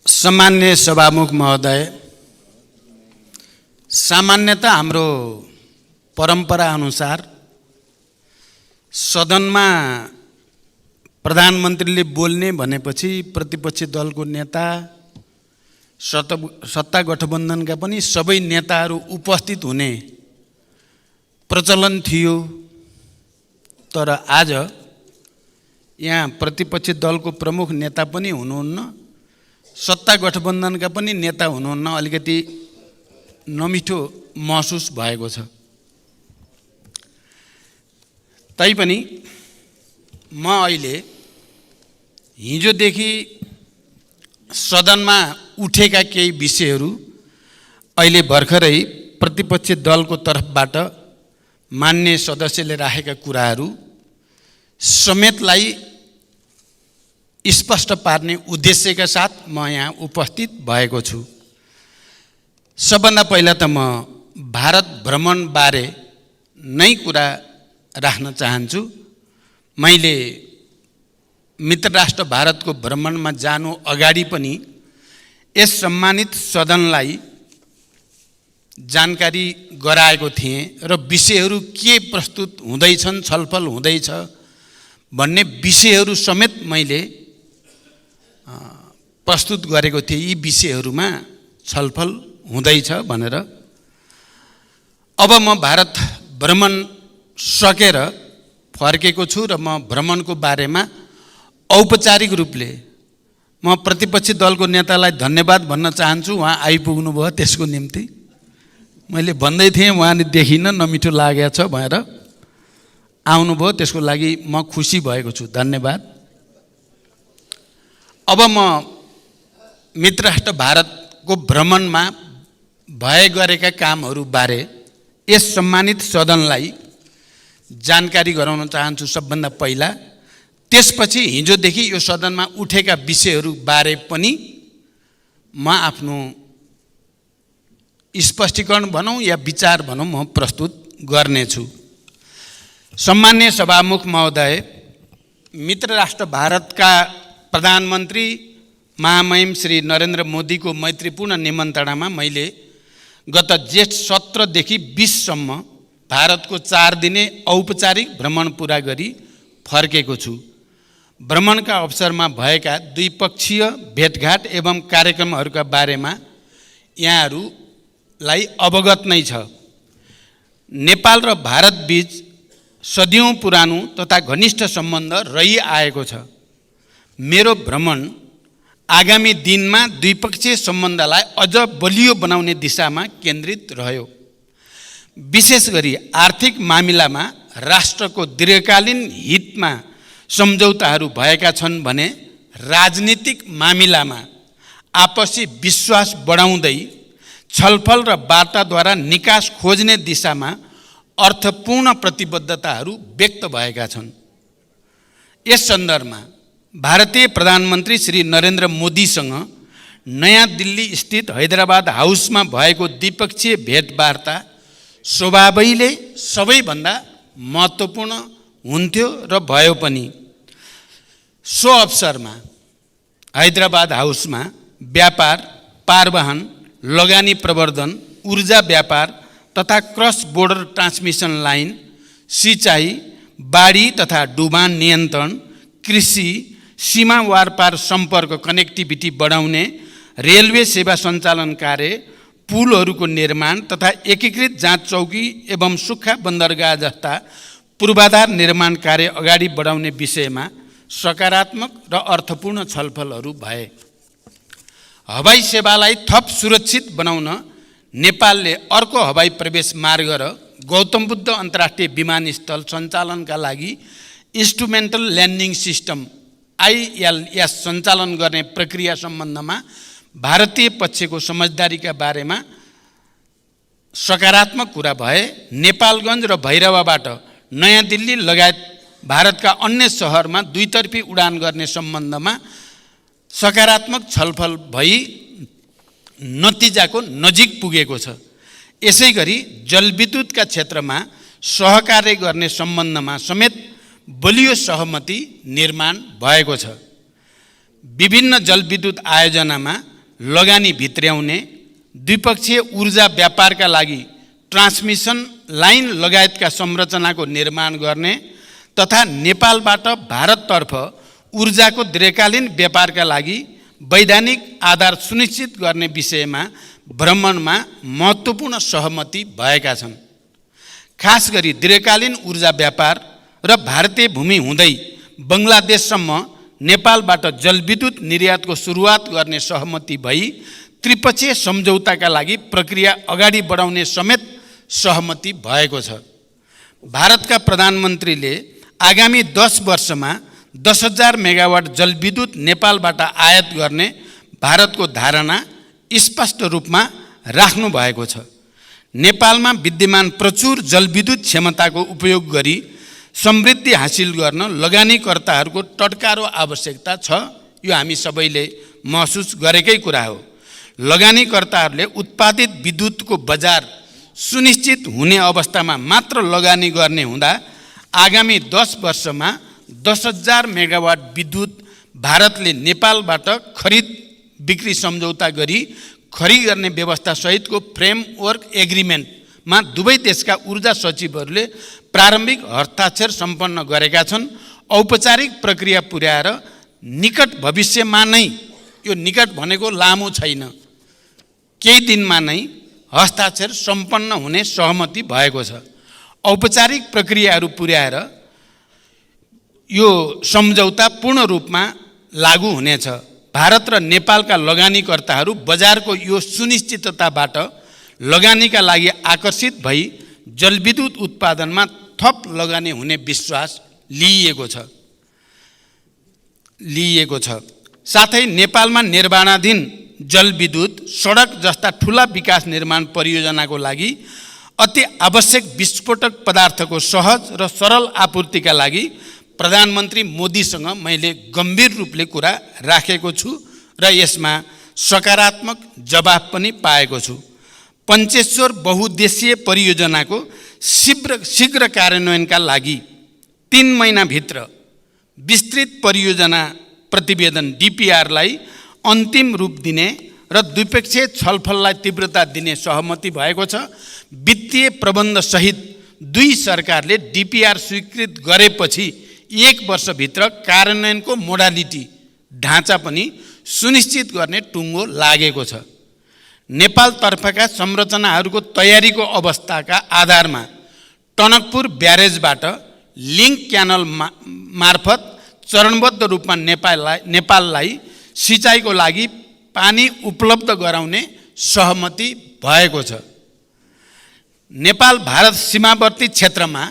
सम्मान्य सभामुख महोदय, सामान्यतः हाम्रो परम्परा अनुसार सदनमा प्रधानमन्त्रीले बोल्ने भनेपछि प्रतिपक्षी दलको नेता, सत्ता गठबन्धनका पनि सबै नेताहरू उपस्थित हुने प्रचलन थियो। तर आज यहाँ प्रतिपक्षी दलको प्रमुख नेता पनि हुनुहुन्न, सत्ता गठबन्धनका पनि नेता हुनुहुन्न, अलिकति नमिठो महसुस भएको छ। तैपनि म अहिले हिजोदेखि सदनमा उठेका केही विषयहरू, अहिले भर्खरै प्रतिपक्षी दलको तर्फबाट मान्य सदस्यले राखेका कुराहरू समेतलाई स्पष्ट पार्ने उद्देश्यका साथ म यहाँ उपस्थित भएको छु। सबभन्दा पहिला त म भारत भ्रमण बारे नै कुरा राख्न चाहन्छु। मैले मित्र राष्ट्र भारतको भ्रमणमा जानु अगाडि पनि यस सम्मानित सदनलाई जानकारी गराएको थिएँ र विषयहरू के प्रस्तुत हुँदैछन्, छलफल हुँदैछ भन्ने विषयहरू समेत मैले प्रस्तुत गरेको थिएँ। यी विषयहरूमा छलफल हुँदैछ भनेर। अब म भारत भ्रमण सकेर फर्केको छु र म भ्रमणको बारेमा औपचारिक रूपले म प्रतिपक्षी दलको नेतालाई धन्यवाद भन्न चाहन्छु। उहाँ आइपुग्नु भयो, त्यसको निम्ति मैले भन्दै थिएँ उहाँले देखिन, नमिठो लागेको छ भनेर आउनुभयो, त्यसको लागि म खुसी भएको छु, धन्यवाद। अब म मित्र राष्ट्र भारतको भ्रमणमा भए गरेका कामहरू बारे यस सम्मानित सदनलाई जानकारी गराउन चाहन्छु सबभन्दा पहिला। त्यसपछि हिजोदेखि यो सदनमा उठेका विषयहरू बारे पनि म आफ्नो स्पष्टीकरण भनौँ या विचार भनौँ म प्रस्तुत गर्नेछु। सम्मान्य सभामुख महोदय, मित्र राष्ट्र भारतका प्रधानमन्त्री महामहिम श्री नरेन्द्र मोदीको मैत्रीपूर्ण निमन्त्रणामा मैले गत जेठ 17 देखि 20 सम्म भारतको 4 दिने औपचारिक भ्रमण पुरा गरी फर्केको छु। भ्रमणका अवसरमा भएका द्विपक्षीय भेटघाट एवं कार्यक्रमहरूका बारेमा यहाँहरूलाई अवगत नै छ। नेपाल र भारत बीच सदियौँ पुरानो तथा घनिष्ठ सम्बन्ध रहिआएको छ। मेरो भ्रमण आगामी दिनमा द्विपक्षीय सम्बन्धलाई अझ बलियो बनाउने दिशामा केन्द्रित रह्यो। विशेष गरी आर्थिक मामिलामा राष्ट्रको दीर्घकालीन हितमा सम्झौताहरू भएका छन् भने राजनीतिक मामिलामा आपसी विश्वास बढाउँदै छलफल र वार्ताद्वारा निकास खोज्ने दिशामा अर्थपूर्ण प्रतिबद्धताहरू व्यक्त भएका छन्। यस सन्दर्भमा भारतीय प्रधानमन्त्री श्री नरेन्द्र मोदीसँग नयाँ दिल्ली स्थित हैदराबाद हाउसमा भएको द्विपक्षीय भेटवार्ता स्वभावैले सबैभन्दा महत्त्वपूर्ण हुन्थ्यो र भयो पनि। सो अवसरमा हैदराबाद हाउसमा व्यापार, पारवहन, लगानी प्रवर्धन, ऊर्जा व्यापार तथा क्रस बोर्डर ट्रान्समिसन लाइन, सिँचाइ, बाढी तथा डुबान नियन्त्रण, कृषि, सीमा वारपार सम्पर्क कनेक्टिभिटी बढाउने, रेलवे सेवा सञ्चालन कार्य, पुलहरूको निर्माण तथा एकीकृत जाँच चौकी एवं सुक्खा बन्दरगाह जस्ता पूर्वाधार निर्माण कार्य अगाडि बढाउने विषयमा सकारात्मक र अर्थपूर्ण छलफलहरू भए। हवाई सेवालाई थप सुरक्षित बनाउन नेपालले अर्को हवाई प्रवेश मार्ग र गौतम बुद्ध अन्तर्राष्ट्रिय विमानस्थल सञ्चालनका लागि इन्स्ट्रुमेन्टल ल्यान्डिङ सिस्टम ILS सञ्चालन गर्ने प्रक्रिया सम्बन्धमा भारतीय पक्षको समझदारीका बारेमा सकारात्मक कुरा भए। नेपालगञ्ज र भैरवाबाट नयाँ दिल्ली लगायत भारतका अन्य सहरमा दुईतर्फी उडान गर्ने सम्बन्धमा सकारात्मक छलफल भई नतिजाको नजिक पुगेको छ। यसै गरी जलविद्युतका क्षेत्रमा सहकार्य गर्ने सम्बन्धमा समेत बलियो सहमति निर्माण भएको छ। विभिन्न जलविद्युत आयोजनामा लगानी भित्र्याउने, द्विपक्षीय ऊर्जा व्यापारका लागि ट्रान्समिसन लाइन लगायतका संरचनाको निर्माण गर्ने तथा नेपालबाट भारततर्फ ऊर्जाको दीर्घकालीन व्यापारका लागि वैधानिक आधार सुनिश्चित गर्ने विषयमा भ्रमणमा महत्त्वपूर्ण सहमति भएका छन्। खास गरी दीर्घकालीन ऊर्जा व्यापार र भारतीय भूमि हुँदै बङ्गलादेशसम्म नेपालबाट जलविद्युत निर्यातको सुरुवात गर्ने सहमति भई त्रिपक्षीय सम्झौताका लागि प्रक्रिया अगाडि बढाउने समेत सहमति भएको छ। भारतका प्रधानमन्त्रीले आगामी 10 वर्षमा 10,000 मेगावाट जलविद्युत नेपालबाट आयात गर्ने भारतको धारणा स्पष्ट रूपमा राख्नु भएको छ। नेपालमा विद्यमान प्रचुर जलविद्युत क्षमताको उपयोग गरी समृद्धि हासिल गर्न लगानीकर्ताहरूको टटकारो आवश्यकता छ। यो हामी सबैले महसुस गरेकै कुरा हो। लगानीकर्ताहरूले उत्पादित विद्युतको बजार सुनिश्चित हुने अवस्थामा मात्र लगानी गर्ने हुँदा आगामी 10 वर्षमा 10,000 मेगावाट विद्युत भारतले नेपालबाट खरिद बिक्री सम्झौता गरी खरिद गर्ने व्यवस्था सहितको फ्रेमवर्क एग्रिमेन्टमा दुवै देशका ऊर्जा सचिवहरूले प्रारम्भिक हस्ताक्षर सम्पन्न गरेका छन्। औपचारिक प्रक्रिया पुर्याएर निकट भविष्यमा नै, यो निकट भनेको लामो छैन, केही दिनमा नै हस्ताक्षर सम्पन्न हुने सहमति भएको छ। औपचारिक प्रक्रियाहरू पुर्याएर यो सम्झौता पूर्ण रूपमा लागू हुनेछ। भारत र नेपालका लगानीकर्ताहरू बजारको यो सुनिश्चितताबाट लगानीका लागि आकर्षित भई जलविद्युत उत्पादनमा थप लगानी हुने विश्वास लिइएको छ। साथै नेपालमा निर्माणाधीन जलविद्युत, सडक जस्ता ठुला विकास निर्माण परियोजनाको लागि अति आवश्यक विस्फोटक पदार्थको सहज र सरल आपूर्तिका लागि प्रधानमन्त्री मोदीसँग मैले गम्भीर रूपले कुरा राखेको छु र यसमा सकारात्मक जवाफ पनि पाएको छु। पञ्चेश्वर बहुद्देशीय परियोजनाको शीघ्र कार्यान्वयनका लागि 3 महिनाभित्र विस्तृत परियोजना प्रतिवेदन DPRलाई अन्तिम रूप दिने र द्विपक्षीय छलफललाई तीव्रता दिने सहमति भएको छ। वित्तीय प्रबन्ध सहित दुई सरकारले DPR स्वीकृत गरेपछि 1 वर्षभित्र कार्यान्वयनको मोडालिटी ढाँचा पनि सुनिश्चित गर्ने टुङ्गो लागेको छ। नेपालतर्फका संरचनाहरूको तयारीको अवस्थाका आधारमा टनकपुर ब्यारेजबाट लिङ्क क्यानल मार्फत चरणबद्ध रूपमा नेपाललाई सिँचाइको लागि पानी उपलब्ध गराउने सहमति भएको छ। नेपाल भारत सीमावर्ती क्षेत्रमा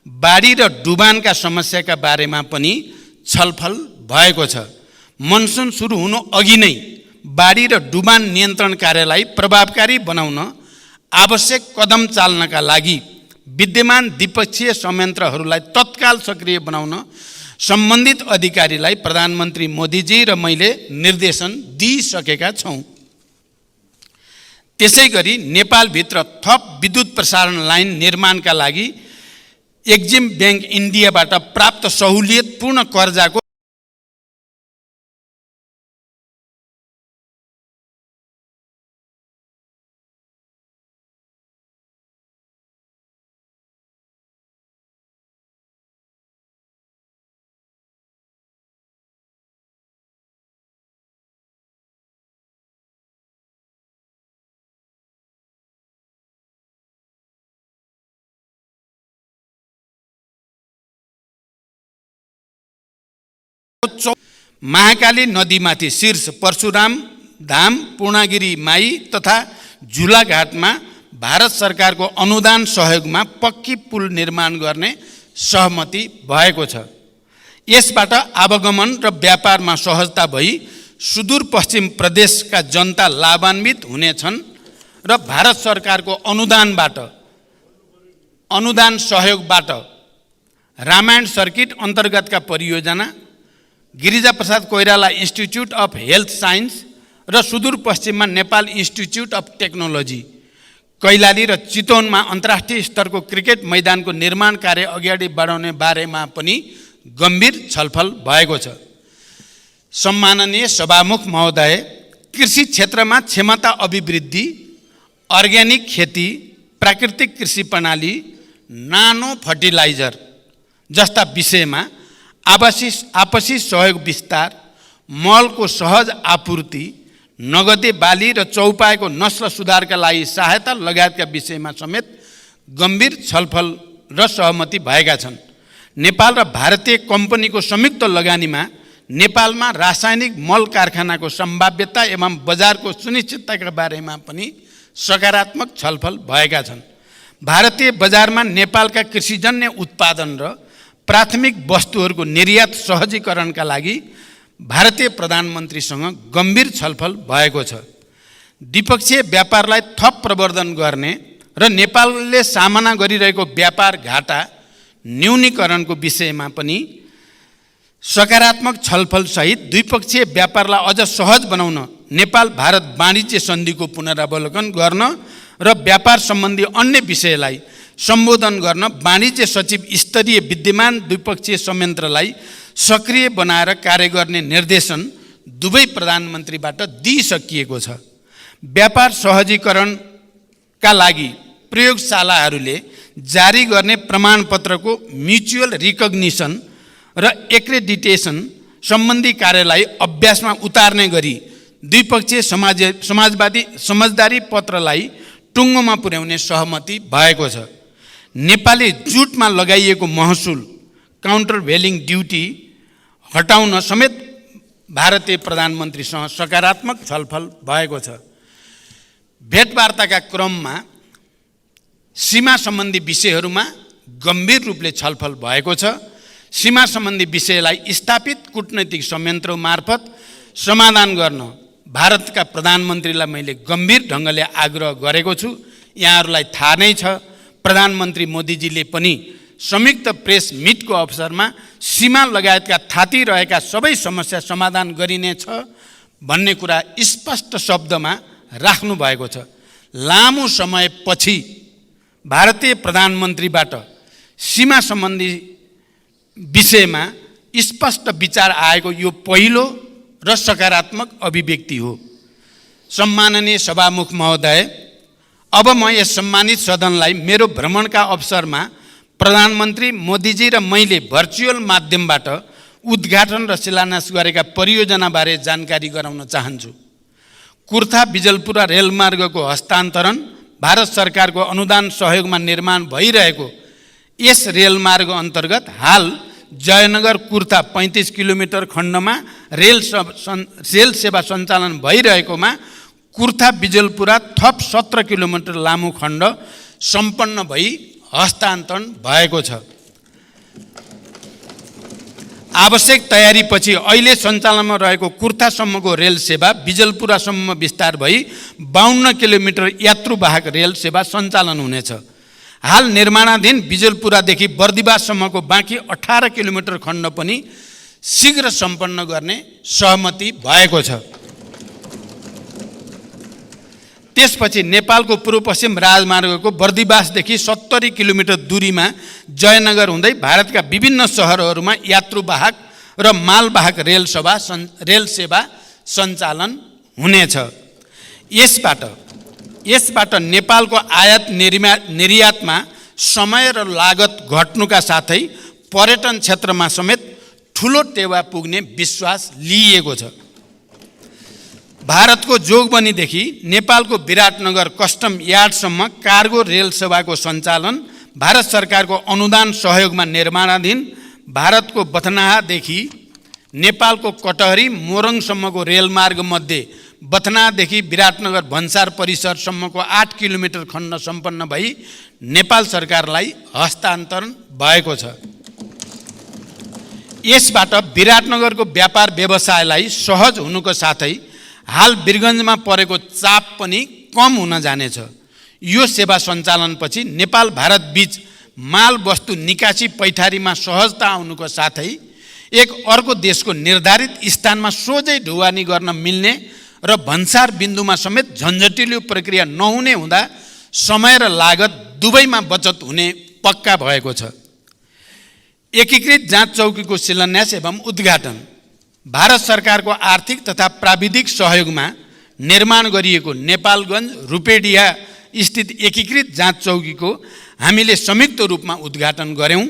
बाढी र डुबानका समस्याका बारेमा पनि छलफल भएको छ। मनसुन सुरु हुनु अघि नै बाढी र डुबान नियन्त्रण कार्यलाई प्रभावकारी बनाउन आवश्यक कदम चाल्नका लागि विद्यमान द्विपक्षीय संयन्त्रहरूलाई तत्काल सक्रिय बनाउन सम्बन्धित अधिकारीलाई प्रधानमन्त्री मोदीजी र मैले निर्देशन दिइसकेका छौँ। त्यसैगरी नेपालभित्र थप विद्युत प्रसारण लाइन निर्माणका लागि एक्जिम ब्याङ्क इन्डियाबाट प्राप्त सहुलियतपूर्ण कर्जाको महाकाली नदीमाथि शीर्ष परशुराम धाम, पूर्णागिरी माई तथा झुलाघाटमा भारत सरकारको अनुदान सहयोगमा पक्की पुल निर्माण गर्ने सहमति भएको छ। यसबाट आवागमन र व्यापारमा सहजता भई सुदूरपश्चिम प्रदेशका जनता लाभान्वित हुनेछन् र भारत सरकारको अनुदान सहयोगबाट रामायण सर्किट अन्तर्गतका परियोजना, Girijaprasad Koirala institute of health science र सुदूरपश्चिममा Nepal institute of technology, Kailali र चितवनमा अन्तर्राष्ट्रिय स्तरको क्रिकेट मैदानको निर्माण कार्य अगाडि बढाउने बारेमा पनि गम्भीर छलफल भएको छ। सम्माननीय सभामुख महोदय, कृषि क्षेत्रमा क्षमता अभिवृद्धि, अर्ग्यानिक खेती, प्राकृतिक कृषि प्रणाली, नानो फर्टिलाइजर जस्ता विषयमा आपसी सहयोग विस्तार, मलको सहज आपूर्ति, नगदे बाली र चौपाएको नस्ल सुधारका लागि सहायता लगायतका विषयमा समेत गम्भीर छलफल र सहमति भएका छन्। नेपाल र भारतीय कम्पनीको संयुक्त लगानीमा नेपालमा रासायनिक मल कारखानाको सम्भाव्यता एवं बजारको सुनिश्चितताका बारेमा पनि सकारात्मक छलफल भएका छन्। भारतीय बजारमा नेपालका कृषिजन्य उत्पादन र प्राथमिक वस्तुहरूको निर्यात सहजीकरणका लागि भारतीय प्रधानमन्त्रीसँग गम्भीर छलफल भएको छ। द्विपक्षीय व्यापारलाई थप प्रवर्धन गर्ने र नेपालले सामना गरिरहेको व्यापार घाटा न्यूनीकरणको विषयमा पनि सकारात्मक छलफलसहित द्विपक्षीय व्यापारलाई अझ सहज बनाउन नेपाल भारत वाणिज्य सन्धिको पुनरावलोकन गर्न र व्यापार सम्बन्धी अन्य विषयलाई सम्बोधन गर्न वाणिज्य सचिव स्तरीय विद्यमान द्विपक्षीय संयन्त्रलाई सक्रिय बनाएर कार्य गर्ने निर्देशन दुवै प्रधानमन्त्रीबाट दिइसकिएको छ। व्यापार सहजीकरणका लागि प्रयोगशालाहरूले जारी गर्ने प्रमाणपत्रको म्युचुअल रिकग्निसन र एक्रेडिटेसन सम्बन्धी कार्यलाई अभ्यासमा उतार्ने गरी द्विपक्षीय समझदारी पत्रलाई टुङ्गोमा पुर्याउने सहमति भएको छ। नेपाली जुटमा लगाइएको महसुल काउन्टर भेलिङ ड्युटी हटाउन समेत भारतीय प्रधानमन्त्रीसँग सकारात्मक छलफल भएको छ। भेटवार्ताका क्रममा सीमा सम्बन्धी विषयहरूमा गम्भीर रूपले छलफल भएको छ। सीमा सम्बन्धी विषयलाई स्थापित कूटनैतिक संयन्त्र मार्फत समाधान गर्न भारतका प्रधानमन्त्रीलाई मैले गम्भीर ढङ्गले आग्रह गरेको छु। यहाँहरूलाई थाहा नै छ, प्रधानमन्त्री मोदीजीले पनि संयुक्त प्रेस मिटको अवसरमा सीमा लगायतका थाती रहेका सबै समस्या समाधान गरिनेछ भन्ने कुरा स्पष्ट शब्दमा राख्नु भएको छ। लामो समयपछि भारतीय प्रधानमन्त्रीबाट सीमा सम्बन्धी विषयमा स्पष्ट विचार आएको यो पहिलो र सकारात्मक अभिव्यक्ति हो। सम्माननीय सभामुख महोदय, अब म यस सम्मानित सदनलाई मेरो भ्रमणका अवसरमा प्रधानमन्त्री मोदीजी र मैले भर्चुअल माध्यमबाट उद्घाटन र शिलान्यास गरेका परियोजनाबारे जानकारी गराउन चाहन्छु। कुर्था बिजलपुरा रेलमार्गको हस्तान्तरण भारत सरकारको अनुदान सहयोगमा निर्माण भइरहेको यस रेलमार्ग अन्तर्गत हाल जयनगर कुर्था 35 किलोमिटर खण्डमा रेल सेवा सञ्चालन भइरहेकोमा कुर्था बिजलपुरा थप 17 किलोमिटर लामो खण्ड सम्पन्न भई हस्तान्तरण भएको छ। आवश्यक तयारीपछि अहिले सञ्चालनमा रहेको कुर्थासम्मको रेल सेवा बिजलपुरासम्म विस्तार भई 52 किलोमिटर यात्रुवाहक रेल सेवा सञ्चालन हुनेछ। हाल निर्माणाधीन बिजलपुरादेखि बर्दिवाससम्मको बाँकी 18 किलोमिटर खण्ड पनि शीघ्र सम्पन्न गर्ने सहमति भएको छ। त्यसपछि नेपालको पूर्व पश्चिम राजमार्गको बर्दिवासदेखि 70 किलोमिटर दूरीमा जयनगर हुँदै भारतका विभिन्न सहरहरूमा यात्रुवाहक र मालवाहक रेल सेवा सञ्चालन हुनेछ। यसबाट नेपालको आयात निर्यातमा समय र लागत घट्नुका साथै पर्यटन क्षेत्रमा समेत ठुलो टेवा पुग्ने विश्वास लिइएको छ। भारतको जोगबनीदेखि नेपालको विराटनगर कस्टम यार्डसम्म कार्गो रेल सेवाको सञ्चालन भारत सरकारको अनुदान सहयोगमा निर्माणाधीन भारतको बथनादेखि नेपालको कटहरी मोरङसम्मको रेलमार्ग मध्ये बथनादेखि विराटनगर भन्सार परिसरसम्मको 8 किलोमिटर खण्ड सम्पन्न भई नेपाल सरकारलाई हस्तान्तरण भएको छ। यसबाट विराटनगरको व्यापार व्यवसायलाई सहज हुनुको साथै हाल वीरगञ्जमा परेको चाप पनि कम हुन जानेछ। यो सेवा सञ्चालनपछि नेपाल भारत बीच माल वस्तु निकासी पैठारीमा सहजता आउनुको साथै एक अर्को देशको निर्धारित स्थानमा सोझै ढुवानी गर्न मिल्ने र भन्सार बिन्दुमा समेत झन्झटिलो प्रक्रिया नहुने हुँदा समय र लागत दुवैमा बचत हुने पक्का भएको छ। एकीकृत जाँच चौकीको शिलान्यास एवं उद्घाटन भारत सरकारको आर्थिक तथा प्राविधिक सहयोगमा निर्माण गरिएको नेपालगञ्ज रूपेडिया स्थित एकीकृत जाँच चौकीको हामीले संयुक्त रूपमा उद्घाटन गर्यौं।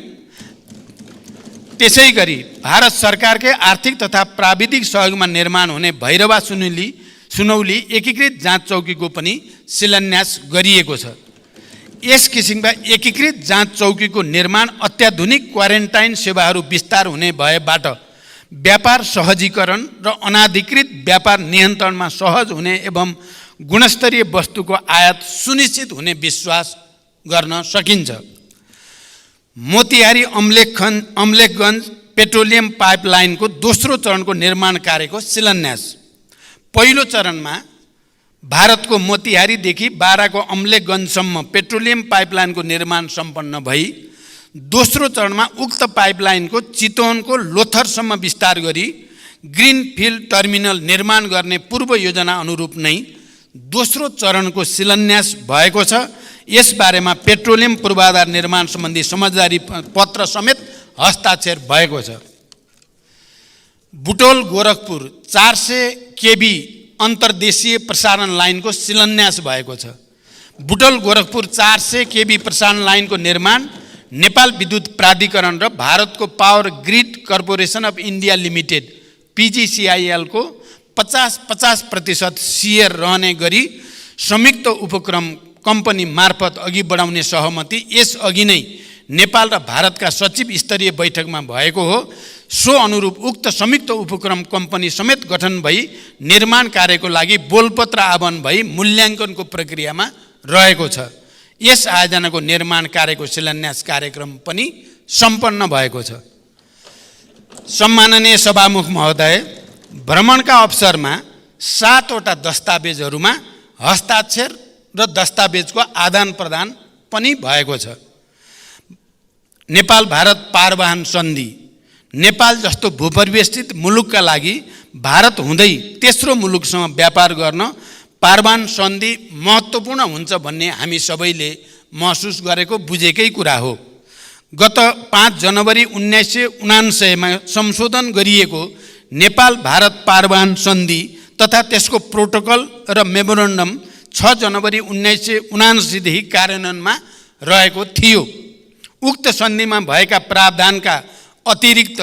त्यसैगरी भारत सरकारकै आर्थिक तथा प्राविधिक सहयोगमा निर्माण हुने भैरवा सुनौली एकीकृत जाँच चौकीको पनि शिलान्यास गरिएको छ। यस किसिमका एकीकृत जाँच चौकीको निर्माण अत्याधुनिक क्वारेन्टाइन सेवाहरू विस्तार हुने भएबाट व्यापार सहजीकरण र अनाधिकृत व्यापार नियन्त्रणमा सहज हुने एवं गुणस्तरीय वस्तुको आयात सुनिश्चित हुने विश्वास गर्न सकिन्छ। मोतिहारी अम्लेखगञ्ज पेट्रोलियम पाइपलाइनको दोस्रो चरणको निर्माण कार्यको शिलान्यास। पहिलो चरणमा भारतको मोतिहारीदेखि बाराको अम्लेखगञ्जसम्म पेट्रोलियम पाइपलाइनको निर्माण सम्पन्न भई दोस्रो चरणमा उक्त पाइपलाइनको चितवनको लोथरसम्म विस्तार गरी ग्रिनफिल्ड टर्मिनल निर्माण गर्ने पूर्व योजना अनुरूप नै दोस्रो चरणको शिलान्यास भएको छ। यसबारेमा पेट्रोलियम पूर्वाधार निर्माण सम्बन्धी समझदारी पत्र समेत हस्ताक्षर भएको छ। बुटोल गोरखपुर 400 केबी अन्तर्देशीय प्रसारण लाइनको शिलान्यास भएको छ। बुटोल गोरखपुर 400 केबी प्रसारण लाइनको निर्माण नेपाल विद्युत प्राधिकरण र भारतको power grid corporation of India limited PGCIL को 50% सेयर रहने गरी संयुक्त उपक्रम कम्पनी मार्फत अघि बढाउने सहमति यसअघि नै नेपाल र भारतका सचिव स्तरीय बैठकमा भएको हो। सो अनुरूप उक्त संयुक्त उपक्रम कम्पनी समेत गठन भई निर्माण कार्यको लागि बोलपत्र आह्वान भई मूल्याङ्कनको प्रक्रियामा रहेको छ। यस आयोजनाको निर्माण कार्यको शिलान्यास कार्यक्रम पनि सम्पन्न भएको छ। सम्माननीय सभामुख महोदय, भ्रमणका अवसरमा 7 वटा दस्तावेजहरूमा हस्ताक्षर र दस्तावेजको आदान प्रदान पनि भएको छ। नेपाल भारत पारवाहन सन्धि नेपाल जस्तो भूपरिवेष्टित मुलुकका लागि भारत हुँदै तेस्रो मुलुकसँग व्यापार गर्न पारवाहन सन्धि महत्त्वपूर्ण हुन्छ भन्ने हामी सबैले महसुस गरेको बुझेकै कुरा हो। गत 5 जनवरी 1999 मा संशोधन गरिएको नेपाल भारत पारवाहन सन्धि तथा त्यसको प्रोटोकल र मेमोरेन्डम 6 जनवरी 1979 देखि कार्यान्वयनमा रहेको थियो। उक्त सन्धिमा भएका प्रावधानका अतिरिक्त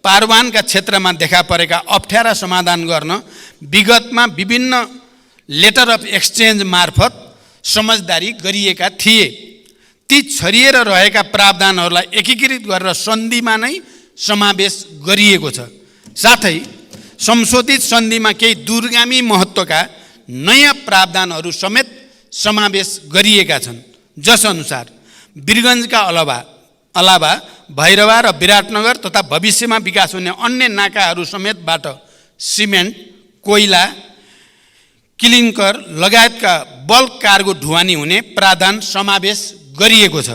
पारवाहनका क्षेत्रमा देखा परेका अप्ठ्यारा समाधान गर्न विगतमा विभिन्न लेटर अफ एक्सचेन्ज मार्फत समझदारी गरिएका थिए। ती छरिएर रहेका प्रावधानहरूलाई एकीकृत गरेर सन्धिमा नै समावेश गरिएको छ। साथै संशोधित सन्धिमा केही दूरगामी महत्त्वका नयाँ प्रावधानहरू समेत समावेश गरिएका छन्। जसअनुसार वीरगञ्जका अलावा भैरवा र विराटनगर तथा भविष्यमा विकास हुने अन्य नाकाहरू समेतबाट सिमेन्ट, कोइला, क्लिङ्कर लगायतका बल्क कार्गो ढुवानी हुने प्रावधान समावेश गरिएको छ।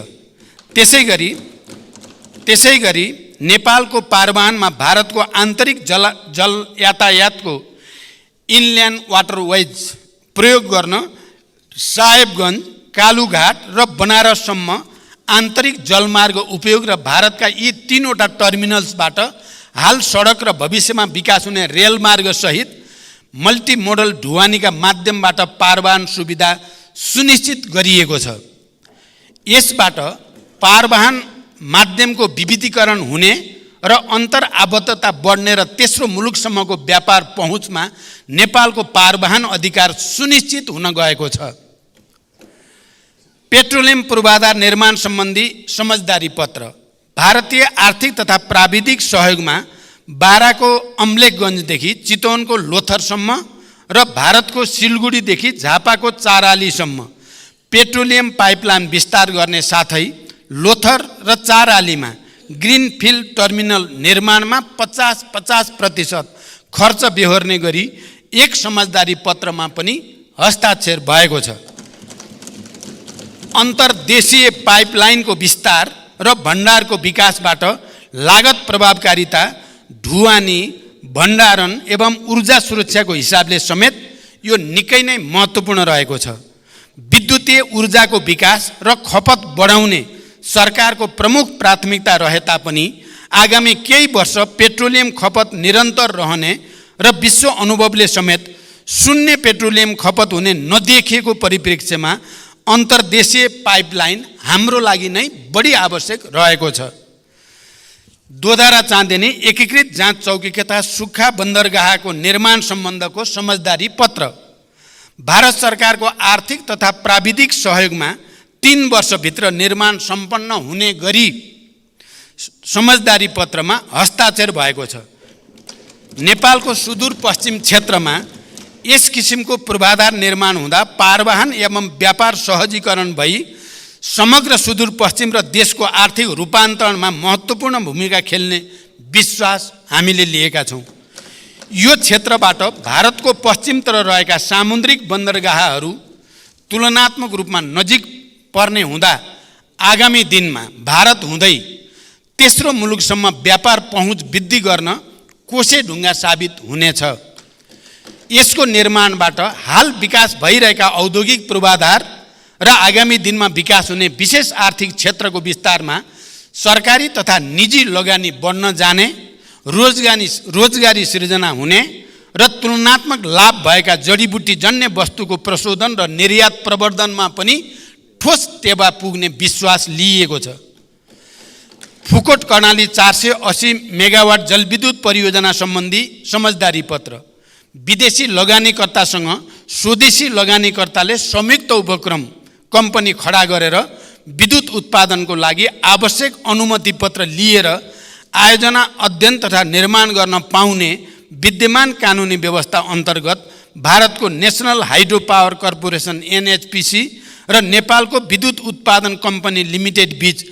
त्यसैगरी नेपालको पारवाहनमा भारतको आन्तरिक जल यातायातको इनल्यान्ड वाटरवेज प्रयोग गर्न साहेबगञ्ज, कालुघाट र बनारससम्म आन्तरिक जलमार्ग उपयोग र भारतका यी 3 वटा टर्मिनल्सबाट हाल सडक र भविष्यमा विकास हुने रेलमार्ग सहित मल्टिमोडल ढुवानीका माध्यमबाट पारवाहन सुविधा सुनिश्चित गरिएको छ। यसबाट पारवाहन माध्यमको विविधीकरण हुने र अन्तर आबद्धता बढ्ने र तेस्रो मुलुकसम्मको व्यापार पहुँचमा नेपालको पारवाहन अधिकार सुनिश्चित हुन गएको छ। पेट्रोलियम पूर्वाधार निर्माण सम्बन्धी समझदारी पत्र भारतीय आर्थिक तथा प्राविधिक सहयोगमा बाराको अम्लेखगञ्जदेखि चितवनको लोथरसम्म र भारतको सिलगुडीदेखि झापाको चारालीसम्म पेट्रोलियम पाइपलाइन विस्तार गर्ने साथै लोथर र चारालीमा ग्रिनफिल्ड टर्मिनल निर्माणमा 50% खर्च बेहोर्ने गरी एक समझदारी पत्रमा पनि हस्ताक्षर भएको छ। अन्तर्देशीय पाइपलाइनको विस्तार र भण्डारको विकासबाट लागत प्रभावकारिता, ढुवानी, भण्डारण एवं ऊर्जा सुरक्षाको हिसाबले समेत यो निकै नै महत्त्वपूर्ण रहेको छ। विद्युतीय ऊर्जाको विकास र खपत बढाउने सरकारको प्रमुख प्राथमिकता रहे तापनि आगामी केही वर्ष पेट्रोलियम खपत निरन्तर रहने र विश्व अनुभवले समेत शून्य पेट्रोलियम खपत हुने नदेखिएको परिप्रेक्ष्यमा अन्तर्देशीय पाइपलाइन हाम्रो लागि नै बढी आवश्यक रहेको छ। दोधारा चाँदेनी एकीकृत जाँच चौकी तथा सुक्खा बन्दरगाहको निर्माण सम्बन्धको समझदारी पत्र भारत सरकारको आर्थिक तथा प्राविधिक सहयोगमा 3 वर्षभित्र निर्माण सम्पन्न हुने गरी समझदारी पत्रमा हस्ताक्षर भएको छ। नेपालको सुदूरपश्चिम क्षेत्रमा यस किसिमको पूर्वाधार निर्माण हुँदा पारवाहन एवं व्यापार सहजीकरण भई समग्र सुदूरपश्चिम र देशको आर्थिक रूपान्तरणमा महत्त्वपूर्ण भूमिका खेल्ने विश्वास हामीले लिएका छौँ। यो क्षेत्रबाट भारतको पश्चिमतिर रहेका सामुद्रिक बन्दरगाहहरू तुलनात्मक रूपमा नजिक पर्ने हुँदा आगामी दिनमा भारत हुँदै तेस्रो मुलुकसम्म व्यापार पहुँच वृद्धि गर्न कोसेढुङ्गा साबित हुनेछ। यसको निर्माणबाट हाल विकास भइरहेका औद्योगिक पूर्वाधार र आगामी दिनमा विकास हुने विशेष आर्थिक क्षेत्रको विस्तारमा सरकारी तथा निजी लगानी बढ्न जाने, रोजगारी सृजना हुने र तुलनात्मक लाभ भएका जडीबुटी जन्य वस्तुको प्रशोधन र निर्यात प्रवर्धनमा पनि ठोस टेवा पुग्ने विश्वास लिइएको छ। फुकोट कर्णाली 480 मेगावाट जलविद्युत परियोजना सम्बन्धी समझदारी पत्र विदेशी लगानीकर्तासँग स्वदेशी लगानीकर्ताले संयुक्त उपक्रम कम्पनी खडा गरेर विद्युत उत्पादनको लागि आवश्यक अनुमति पत्र लिएर आयोजना, अध्ययन तथा निर्माण गर्न पाउने विद्यमान कानुनी व्यवस्था अन्तर्गत भारतको national hydro power corporation NHPC र नेपालको विद्युत उत्पादन कम्पनी लिमिटेड बीच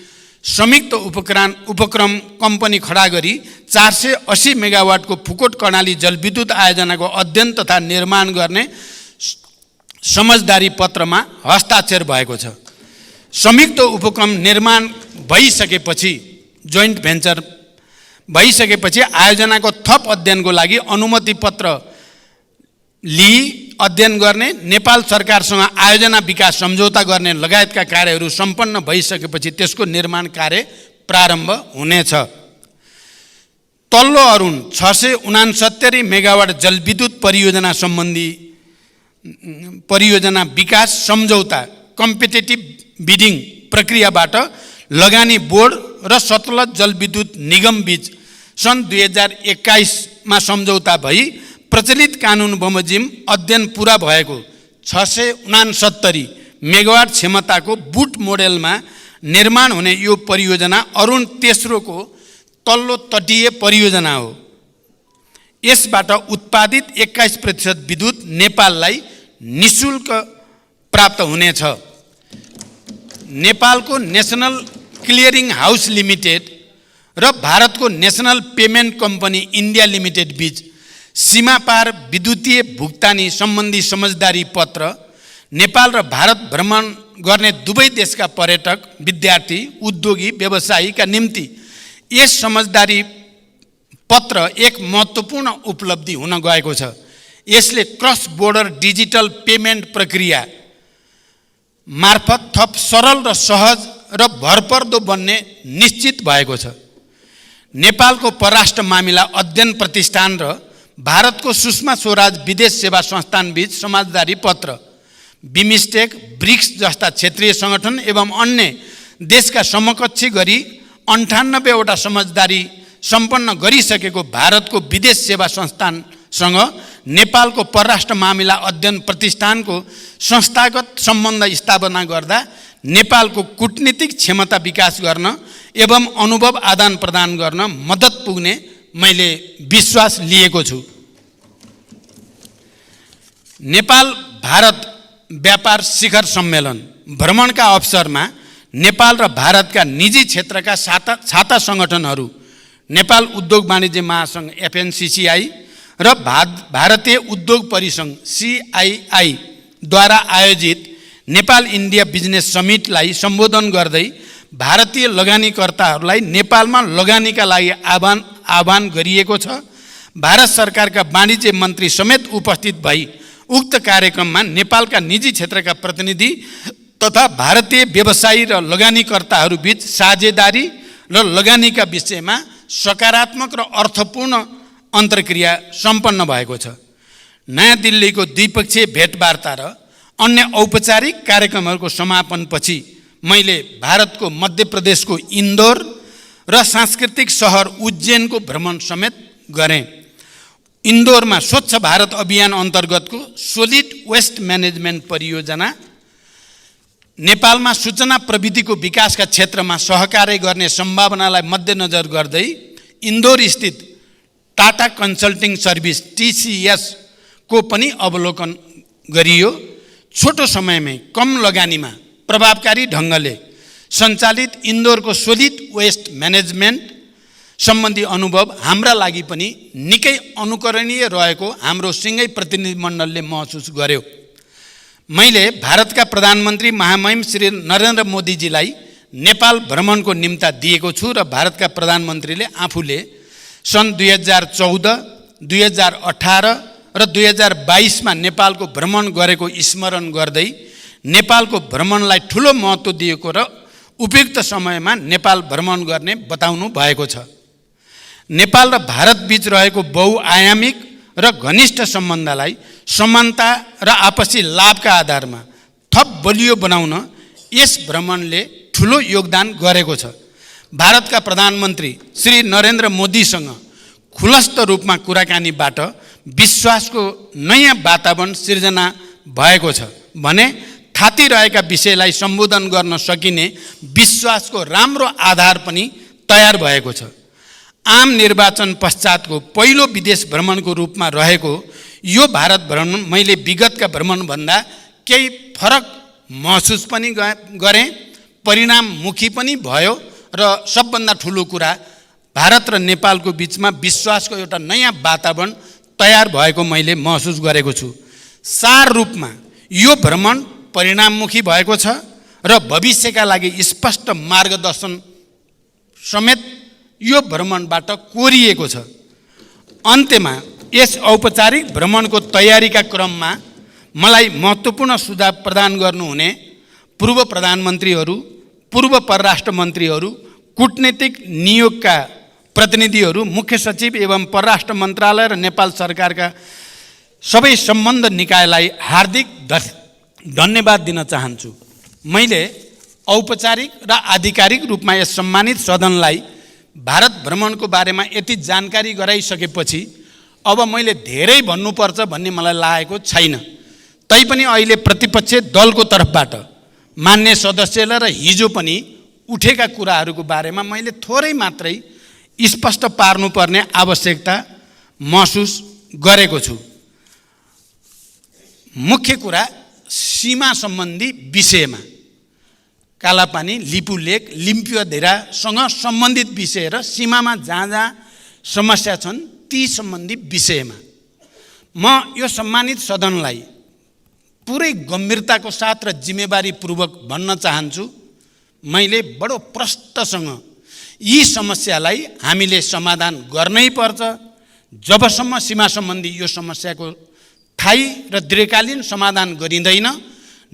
संयुक्त उपक्रम कम्पनी खडा गरी 480 मेगावाटको फुकोट कर्णाली जलविद्युत आयोजनाको अध्ययन तथा निर्माण गर्ने समझदारी पत्रमा हस्ताक्षर भएको छ। संयुक्त उपक्रम निर्माण भइसकेपछि, जोइन्ट भेन्चर भइसकेपछि आयोजनाको थप अध्ययनको लागि अनुमति पत्र लिई अध्ययन गर्ने, नेपाल सरकारसँग आयोजना विकास सम्झौता गर्ने लगायतका कार्यहरू सम्पन्न भइसकेपछि त्यसको निर्माण कार्य प्रारम्भ हुनेछ। तल्लो अरुण 669 मेगावाट जलविद्युत परियोजना सम्बन्धी परियोजना विकास सम्झौता कम्पिटेटिभ बिडिङ प्रक्रियाबाट लगानी बोर्ड र सतलज जलविद्युत निगम बीच सन् 2021 मा सम्झौता भई प्रचलित कानुन बमोजिम अध्ययन पुरा भएको 669 मेगावाट क्षमताको बुट मोडेलमा निर्माण हुने यो परियोजना अरुण तेस्रोको तल्लो तटीय परियोजना हो। यसबाट उत्पादित 21% विद्युत नेपाललाई निःशुल्क प्राप्त हुनेछ। नेपालको नेसनल क्लियरिङ हाउस लिमिटेड र भारतको national payment company India limited बीच सीमापार विद्युतीय भुक्तानी सम्बन्धी समझदारी पत्र नेपाल र भारत भ्रमण गर्ने दुवै देशका पर्यटक, विद्यार्थी, उद्योगी, व्यवसायीका निम्ति यस समझदारी पत्र एक महत्त्वपूर्ण उपलब्धि हुन गएको छ। यसले क्रस बोर्डर डिजिटल पेमेन्ट प्रक्रिया मार्फत थप सरल र सहज र भरपर्दो बन्ने निश्चित भएको छ। नेपालको परराष्ट्र मामिला अध्ययन प्रतिष्ठान र भारतको सुषमा स्वराज विदेश सेवा संस्थान बीच समझदारी पत्र बिमस्टेक, ब्रिक्स जस्ता क्षेत्रीय सङ्गठन एवं अन्य देशका समकक्षी गरी 98 वटा समझदारी सम्पन्न गरिसकेको भारतको विदेश सेवा संस्थानसँग नेपालको परराष्ट्र मामिला अध्ययन प्रतिष्ठानको संस्थागत सम्बन्ध स्थापना गर्दा नेपालको कूटनीतिक क्षमता विकास गर्न एवं अनुभव आदान प्रदान गर्न मद्दत पुग्ने मैले विश्वास लिएको छु। नेपाल भारत व्यापार शिखर सम्मेलन भ्रमणका अवसरमा नेपाल र भारतका निजी क्षेत्रका छाता सङ्गठनहरू नेपाल उद्योग वाणिज्य महासङ्घ FNCCI र भारतीय उद्योग परिसङ्घ CII द्वारा आयोजित नेपाल इन्डिया बिजनेस समिटलाई सम्बोधन गर्दै भारतीय लगानीकर्ताहरूलाई नेपालमा लगानीका लागि आह्वान गरिएको छ। भारत सरकारका वाणिज्य मन्त्री समेत उपस्थित भई उक्त कार्यक्रममा नेपालका निजी क्षेत्रका प्रतिनिधि तथा भारतीय व्यवसायी र लगानीकर्ताहरू बीच साझेदारी र लगानीका विषयमा सकारात्मक र अर्थपूर्ण अन्तर्क्रिया सम्पन्न भएको छ। नयाँ दिल्लीको द्विपक्षीय भेटवार्ता र अन्य औपचारिक कार्यक्रमहरूको समापनपछि मैले भारतको मध्य प्रदेशको इन्दौर र सांस्कृतिक सहर उज्जैनको भ्रमण समेत गरेँ। इन्दौरमा स्वच्छ भारत अभियान अन्तर्गतको सोलिड वेस्ट म्यानेजमेन्ट परियोजना, नेपालमा सूचना प्रविधिको विकासका क्षेत्रमा सहकार्य गर्ने सम्भावनालाई मध्यनजर गर्दै इन्दौर स्थित टाटा कन्सल्टिङ सर्भिस TCS को पनि अवलोकन गरियो। छोटो समयमै कम लगानीमा प्रभावकारी ढङ्गले सञ्चालित इन्दौरको सोलिड वेस्ट म्यानेजमेन्ट सम्बन्धी अनुभव हाम्रा लागि पनि निकै अनुकरणीय रहेको हाम्रो सिँगै प्रतिनिधिमण्डलले महसुस गर्यो। मैले भारतका प्रधानमन्त्री महामहिम श्री नरेन्द्र मोदीजीलाई नेपाल भ्रमणको निम्ता दिएको छु र भारतका प्रधानमन्त्रीले आफूले सन् 2014, 2018 र 2022मा नेपालको भ्रमण गरेको स्मरण गर्दै नेपालको भ्रमणलाई ठुलो महत्त्व दिएको र उपयुक्त समयमा नेपाल भ्रमण गर्ने बताउनु भएको छ। नेपाल र भारत बीच रहेको बहुआयामिक र घनिष्ठ सम्बन्धलाई समानता र आपसी लाभका आधारमा थप बलियो बनाउन यस भ्रमणले ठुलो योगदान गरेको छ। भारतका प्रधानमन्त्री श्री नरेन्द्र मोदीसँग खुलस्त रूपमा कुराकानीबाट विश्वासको नयाँ वातावरण सिर्जना भएको छ भने थातिरहेका विषयलाई सम्बोधन गर्न सकिने विश्वासको राम्रो आधार पनि तयार भएको छ। आम निर्वाचन पश्चातको पहिलो विदेश भ्रमणको रूपमा रहेको यो भारत भ्रमण मैले विगतका भ्रमणभन्दा केही फरक महसुस पनि गरेँ, परिणाममुखी पनि भयो र सबभन्दा ठुलो कुरा भारत र नेपालको बिचमा विश्वासको एउटा नयाँ वातावरण तयार भएको मैले महसुस गरेको छु। सार रूपमा यो भ्रमण परिणाममुखी भएको छ र भविष्यका लागि स्पष्ट मार्गदर्शन समेत यो भ्रमणबाट कोरिएको छ। अन्त्यमा यस औपचारिक भ्रमणको तयारीका क्रममा मलाई महत्त्वपूर्ण सुझाव प्रदान गर्नुहुने पूर्व प्रधानमन्त्रीहरू, पूर्व परराष्ट्र मन्त्रीहरू, कूटनीतिक नियोगका प्रतिनिधिहरू, मुख्य सचिव एवं परराष्ट्र मन्त्रालय र नेपाल सरकारका सबै सम्बन्ध निकायलाई हार्दिक धन्यवाद दिन चाहन्छु। मैले औपचारिक र आधिकारिक रूपमा यस सम्मानित सदनलाई भारत भ्रमणको बारेमा यति जानकारी गराइसकेपछि अब मैले धेरै भन्नुपर्छ भन्ने मलाई लागेको छैन। तैपनि अहिले प्रतिपक्ष दलको तर्फबाट मान्य सदस्यलाई र हिजो पनि उठेका कुराहरूको बारेमा मैले थोरै मात्रै स्पष्ट पार्नुपर्ने आवश्यकता महसुस गरेको छु। मुख्य कुरा सीमा सम्बन्धी विषयमा कालापानी, लिपुलेक, लिम्पियोधेरासँग सम्बन्धित विषय र सीमामा जहाँ जहाँ समस्या छन् ती सम्बन्धी विषयमा म यो सम्मानित सदनलाई पुरै गम्भीरताको साथ र जिम्मेवारीपूर्वक भन्न चाहन्छु, मैले बडो प्रष्टसँग यी समस्यालाई हामीले समाधान गर्नै पर्छ। जबसम्म सीमा सम्बन्धी यो समस्याको स्थायी र दीर्घकालीन समाधान गरिँदैन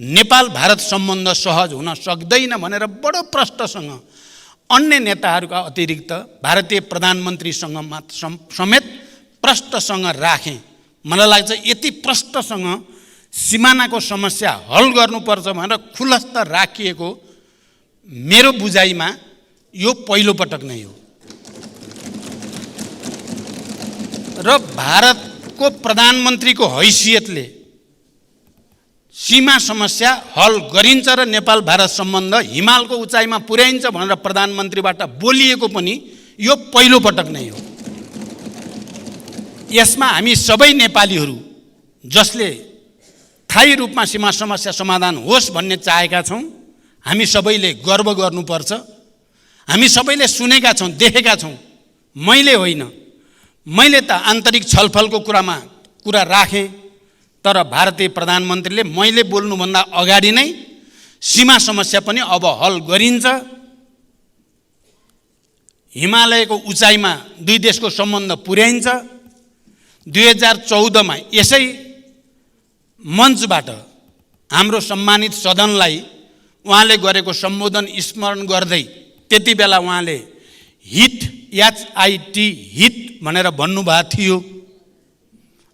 नेपाल भारत सम्बन्ध सहज हुन सक्दैन भनेर बडो प्रष्टसँग अन्य नेताहरूका अतिरिक्त भारतीय प्रधानमन्त्रीसँग समेत प्रष्टसँग राखेँ। मलाई लाग्छ यति प्रष्टसँग सिमानाको समस्या हल गर्नुपर्छ भनेर खुलस्त राखिएको मेरो बुझाइमा यो पहिलो पटक नै हो र भारतको प्रधानमन्त्रीको हैसियतले सीमा समस्या हल गरिन्छ र नेपाल भारत सम्बन्ध हिमालको उचाइमा पुर्याइन्छ भनेर प्रधानमन्त्रीबाट बोलिएको पनि यो पहिलो पटक नै हो। यसमा हामी सबै नेपालीहरू जसले स्थायी रूपमा सीमा समस्या समाधान होस् भन्ने चाहेका छौँ, हामी सबैले गर्व गर्नुपर्छ। हामी सबैले सुनेका छौँ, देखेका छौँ। मैले होइन, मैले त आन्तरिक छलफलको कुरा राखेँ, तर भारतीय प्रधानमन्त्रीले मैले बोल्नुभन्दा अगाडि नै सीमा समस्या पनि अब हल गरिन्छ, हिमालयको उचाइमा दुई देशको सम्बन्ध पुर्याइन्छ। 2014 मा यसै मञ्चबाट हाम्रो सम्मानित सदनलाई उहाँले गरेको सम्बोधन स्मरण गर्दै त्यति बेला उहाँले हिट HIT हिट भनेर भन्नुभएको थियो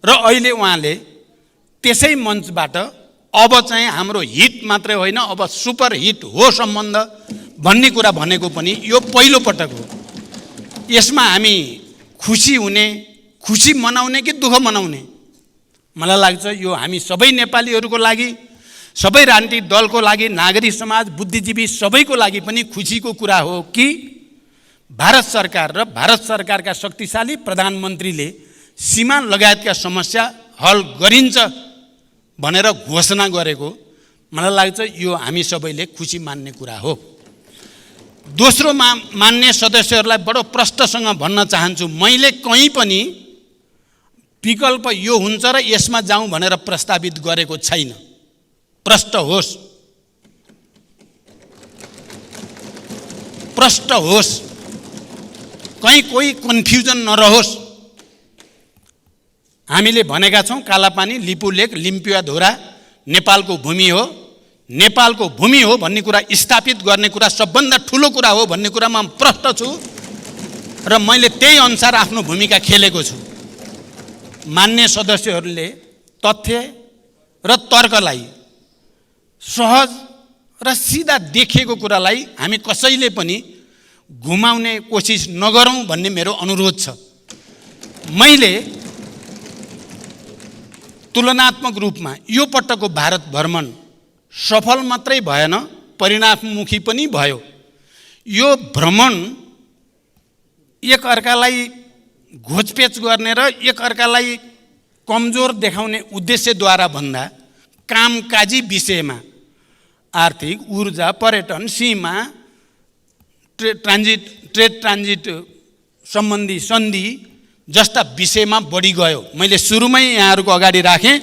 र अहिले उहाँले त्यसै मञ्चबाट अब चाहिँ हाम्रो हित मात्रै होइन, अब सुपर हिट हो सम्बन्ध भन्ने कुरा भनेको पनि यो पहिलो पटक हो। यसमा हामी खुसी हुने, खुसी मनाउने कि दुःख मनाउने? मलाई लाग्छ यो हामी सबै नेपालीहरूको लागि, सबै राजनीतिक दलको लागि, नागरिक समाज, बुद्धिजीवी सबैको लागि पनि खुसीको कुरा हो कि भारत सरकार र भारत सरकारका शक्तिशाली प्रधानमन्त्रीले सीमा लगायतका समस्या हल गरिन्छ भनेर घोषणा गरेको मलाई लाग्छ यो हामी सबैले खुसी मान्ने कुरा हो। दोस्रो मान्ने सदस्यहरूलाई बडो प्रष्टसँग भन्न चाहन्छु, मैले कहीँ पनि विकल्प यो हुन्छ र यसमा जाउँ भनेर प्रस्तावित गरेको छैन। प्रष्ट होस्, प्रष्ट होस्, कहीँ कोही कन्फ्युजन नरहोस्। हामीले भनेका छौँ कालापानी, लिपुलेक, लिम्पियाधुरा नेपालको भूमि हो, नेपालको भूमि हो भन्ने कुरा स्थापित गर्ने कुरा सबभन्दा ठुलो कुरा हो भन्ने कुरामा म प्रष्ट छु र मैले त्यही अनुसार आफ्नो भूमिका खेलेको छु। मान्य सदस्यहरूले तथ्य र तर्कलाई, सहज र सिधा देखिएको कुरालाई हामी कसैले पनि घुमाउने कोसिस नगरौँ भन्ने मेरो अनुरोध छ। मैले तुलनात्मक रूपमा यो पटकको भारत भ्रमण सफल मात्रै भएन, परिणाममुखी पनि भयो। यो भ्रमण एकअर्कालाई घोचपेच गर्ने र एकअर्कालाई कमजोर देखाउने उद्देश्यद्वारा भन्दा कामकाजी विषयमा, आर्थिक, ऊर्जा, पर्यटन, सीमा, ट्रेड ट्रान्जिट सम्बन्धी सन्धि जस्ता विषयमा बढी गयो। मैले सुरुमै यहाँहरूको अगाडि राखेँ,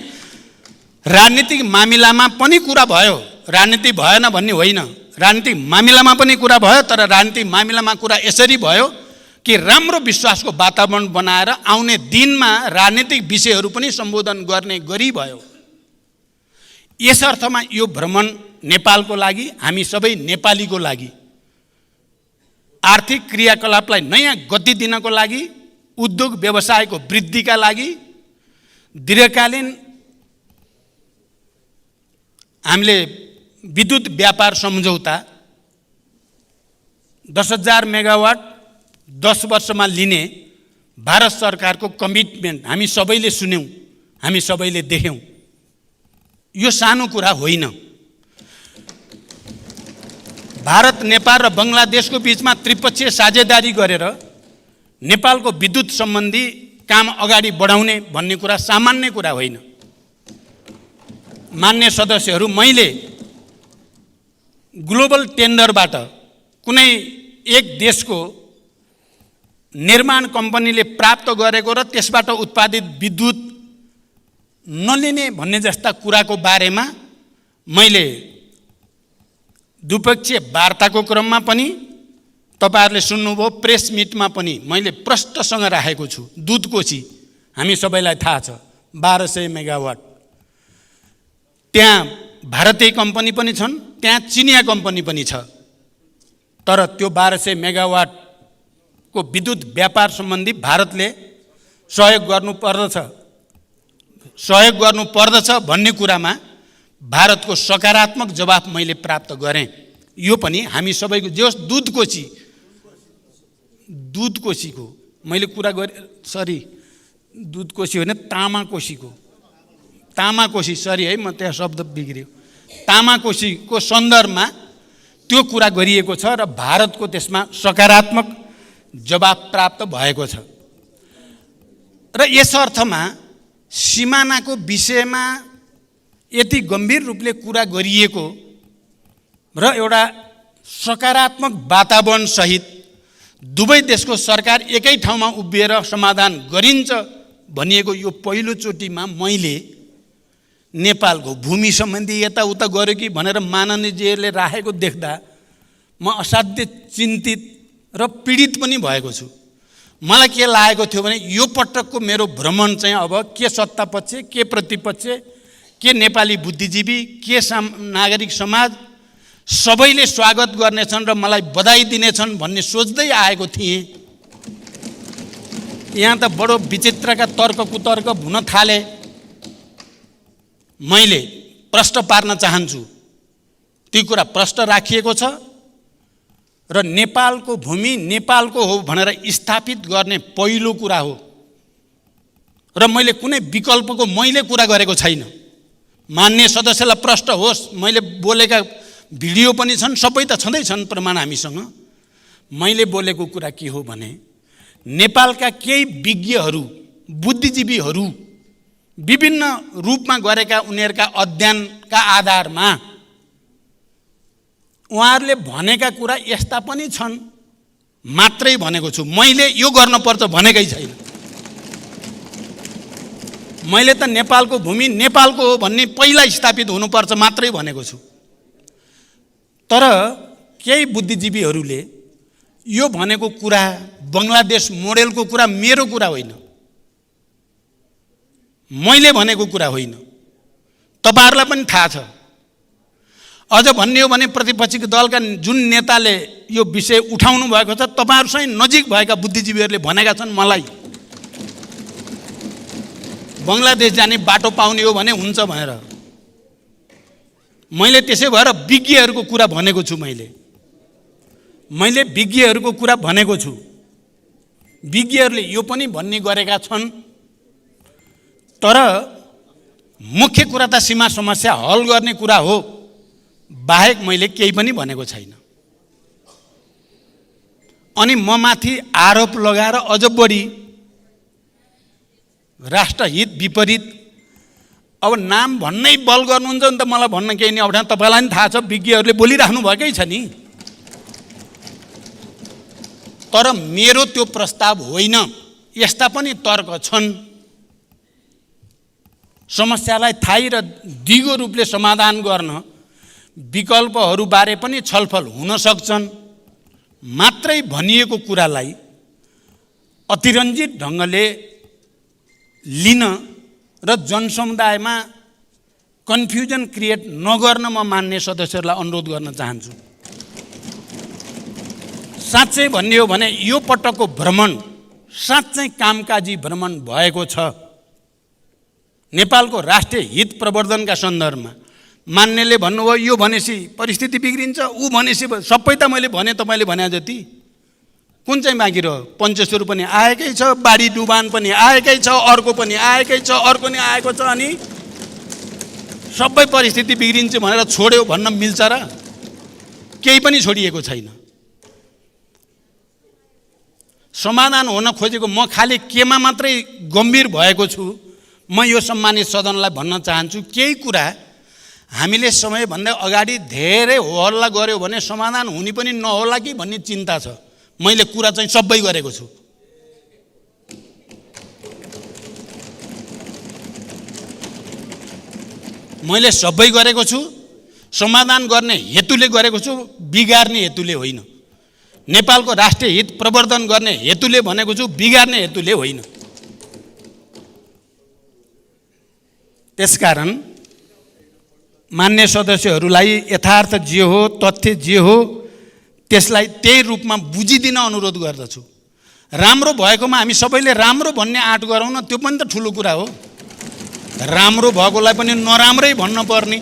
राजनीतिक मामिलामा पनि कुरा भयो, राजनीति भएन भन्ने होइन, राजनीतिक मामिलामा पनि कुरा भयो। तर राजनीतिक मामिलामा कुरा यसरी भयो कि राम्रो विश्वासको वातावरण बनाएर आउने दिनमा राजनीतिक विषयहरू पनि सम्बोधन गर्ने गरी भयो। यस अर्थमा यो भ्रमण नेपालको लागि, हामी सबै नेपालीको लागि, आर्थिक क्रियाकलापलाई नयाँ गति दिनको लागि, उद्योग व्यवसायको वृद्धिका लागि, दीर्घकालीन हामीले विद्युत व्यापार सम्झौता 10,000 मेगावाट 10 वर्षमा लिने भारत सरकारको कमिटमेन्ट हामी सबैले सुन्यौँ, हामी सबैले देख्यौँ। यो सानो कुरा होइन। भारत, नेपाल र बङ्गलादेशको बीचमा त्रिपक्षीय साझेदारी गरेर नेपालको विद्युत सम्बन्धी काम अगाडि बढाउने भन्ने कुरा सामान्य कुरा होइन। मान्य सदस्यहरू, मैले ग्लोबल टेन्डरबाट कुनै एक देशको निर्माण कम्पनीले प्राप्त गरेको र त्यसबाट उत्पादित विद्युत नलिने भन्ने जस्ता कुराको बारेमा मैले द्विपक्षीय वार्ताको क्रममा पनि, तपाईहरुले सुन्नुभयो, प्रेस मिटमा पनि मैले प्रष्टसँग राखेको छु। दुधकोशी हामी सबैलाई थाहा छ, 1200 मेगावाट। त्यहाँ भारतीय कम्पनी पनि छन्, त्यहाँ चिनिया कम्पनी पनि छ। तर त्यो 1200 मेगावाटको विद्युत व्यापार सम्बन्धी भारतले सहयोग गर्नुपर्दछ भन्ने कुरामा भारतको सकारात्मक जवाफ मैले प्राप्त गरेँ। यो पनि हामी सबैको जोस दुधकोशीको मैले कुरा गरेँ, सरी दुधकोशी होइन, तामाकोशी सरी है, म त्यहाँ शब्द बिग्रियो। तामाकोशीको सन्दर्भमा त्यो कुरा गरिएको छ र भारतको त्यसमा सकारात्मक जवाफ प्राप्त भएको छ। र यस अर्थमा सिमानाको विषयमा यति गम्भीर रूपले कुरा गरिएको र एउटा सकारात्मक वातावरण सहित दुवै देशको सरकार एकै ठाउँमा उभिएर समाधान गरिन्छ भनिएको यो पहिलो चोटिमा मैले नेपालको भूमि सम्बन्धी यताउता गर्यो कि भनेर माननीयजीहरूले राखेको देख्दा म असाध्यै चिन्तित र पीडित पनि भएको छु। मलाई के लागेको थियो भने यो पटकको मेरो भ्रमण चाहिँ अब के सत्तापक्ष, के प्रतिपक्ष, के नेपाली बुद्धिजीवी, के नागरिक समाज सबैले स्वागत गर्नेछन् र मलाई बधाई दिनेछन् भन्ने सोच्दै आएको थिएँ। यहाँ त बडो विचित्रका तर्क कुतर्क हुन थाले। मैले प्रश्न पार्न चाहन्छु। ती कुरा प्रश्न राखिएको छ र नेपालको भूमि नेपालको हो भनेर स्थापित गर्ने पहिलो कुरा हो र मैले कुनै विकल्पको कुरा गरेको छैन। मान्य सदस्यलाई प्रश्न होस्, मैले बोलेका भिडियो पनि छन्, सबै त छँदैछन् प्रमाण हामीसँग। मैले बोलेको कुरा के हो भने नेपालका केही विज्ञहरू, बुद्धिजीवीहरू विभिन्न रूपमा गरेका उनीहरूका अध्ययनका आधारमा उहाँहरूले भनेका कुरा यस्ता पनि छन् मात्रै भनेको छु। मैले यो गर्नुपर्छ भनेकै छैन। मैले त नेपालको भूमि नेपालको हो भन्ने पहिला स्थापित हुनुपर्छ मात्रै भनेको छु। तर केही बुद्धिजीवीहरूले यो भनेको कुरा, बङ्गलादेश मोडेलको कुरा मेरो कुरा होइन, मैले भनेको कुरा होइन। तपाईहरुलाई पनि थाहा छ। अझ भन्ने हो भने प्रतिपक्षीको दलका जुन नेताले यो विषय उठाउनु भएको छ, तपाईहरुसँग नजिक भएका बुद्धिजीवीहरूले भनेका छन् मलाई बङ्गलादेश जाने बाटो पाउने हो भने हुन्छ भनेर। मैले त्यसै भएर विज्ञहरूको कुरा भनेको छु। मैले विज्ञहरूको कुरा भनेको छु। विज्ञहरूले यो पनि भन्ने गरेका छन्। तर मुख्य कुरा त सीमा समस्या हल गर्ने कुरा हो बाहेक मैले केही पनि भनेको छैन। अनि म माथि आरोप लगाएर अझ बढी राष्ट्रहित विपरीत अब नाम भन्नै बल गर्नुहुन्छ नि त। मलाई भन्न केही नि अप्ठ्यारो, तपाईलाई पनि थाहा छ, विज्ञहरूले बोलिराख्नु भएकै छ नि। तर मेरो त्यो प्रस्ताव होइन। यस्ता पनि तर्क छन्। समस्यालाई थाही र दिगो रूपले समाधान गर्न विकल्पहरू बारे पनि छलफल हुन सक्छन्। मात्रै भनिएको कुरालाई अतिरञ्जित ढङ्गले लिन र जनसमुदायमा कन्फ्युजन क्रिएट नगर्न म मान्य सदस्यहरूलाई अनुरोध गर्न चाहन्छु। साँच्चै भन्ने हो भने यो पटकको भ्रमण साँच्चै कामकाजी भ्रमण भएको छ। नेपालको राष्ट्रिय हित प्रवर्धनका सन्दर्भमा मान्यले भन्नुभयो यो भनेपछि परिस्थिति बिग्रिन्छ, ऊ भनेपछि सबै त मैले भने, तपाईँले भने जति कुन चाहिँ बाँकी रह्यो? पञ्चेश्वर पनि आएकै छ, बाढी डुबान पनि आएकै छ, अर्को पनि आएकै छ, अर्को नि आएको छ। अनि सबै परिस्थिति बिग्रिन्छ भनेर छोड्यो भन्न मिल्छ र? केही पनि छोडिएको छैन। समाधान हुन खोजेको म खालि केमा मात्रै गम्भीर भएको छु। म यो सम्मानित सदनलाई भन्न चाहन्छु, केही कुरा हामीले समयभन्दा अगाडि धेरै होहल्ला गर्यो भने समाधान हुने पनि नहोला कि भन्ने चिन्ता छ। मैले कुरा चाहिँ सबै गरेको छु। मैले सबै गरेको छु। समाधान गर्ने हेतुले गरेको छु, बिगार्ने हेतुले होइन। नेपालको राष्ट्रिय हित प्रवर्धन गर्ने हेतुले भनेको छु, बिगार्ने हेतुले होइन। त्यसकारण मान्य सदस्यहरूलाई यथार्थ जे हो, तथ्य जे हो, त्यसलाई त्यही रूपमा बुझिदिन अनुरोध गर्दछु। राम्रो भएकोमा हामी सबैले राम्रो भन्ने आँट गरौँ न, त्यो पनि त ठुलो कुरा हो। राम्रो भएकोलाई पनि नराम्रै भन्न पर्ने।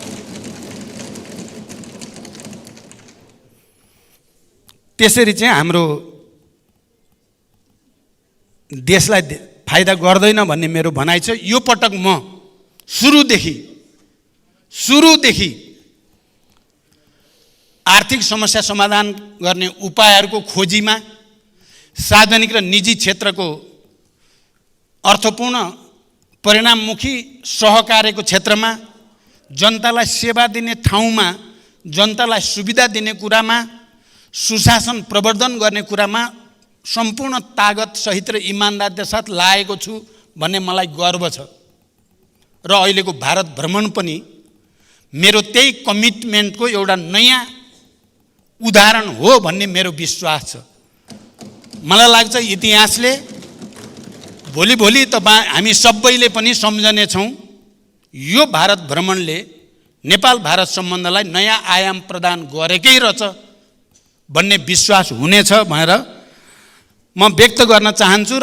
त्यसरी चाहिँ हाम्रो देशलाई फाइदा गर्दैन भन्ने मेरो भनाइ छ। यो पटक म सुरुदेखि आर्थिक समस्या समाधान गर्ने उपायहरूको खोजीमा सार्वजनिक र निजी क्षेत्रको अर्थपूर्ण परिणाममुखी सहकार्यको क्षेत्रमा, जनतालाई सेवा दिने ठाउँमा जनतालाई सुविधा दिने कुरामा, सुशासन प्रवर्धन गर्ने कुरामा सम्पूर्ण तागत सहित र इमानदारीका साथ लागेको छु भन्ने मलाई गर्व छ। र अहिलेको भारत भ्रमण पनि मेरो त्यही कमिटमेन्टको एउटा नयाँ उदाहरण हो भन्ने मेरो विश्वास छ। मलाई लाग्छ इतिहासले भोलि हामी सबैले पनि सम्झनेछौँ, यो भारत भ्रमणले नेपाल भारत सम्बन्धलाई नयाँ आयाम प्रदान गरेकै रहेछ भन्ने विश्वास हुनेछ भनेर म व्यक्त गर्न चाहन्छु।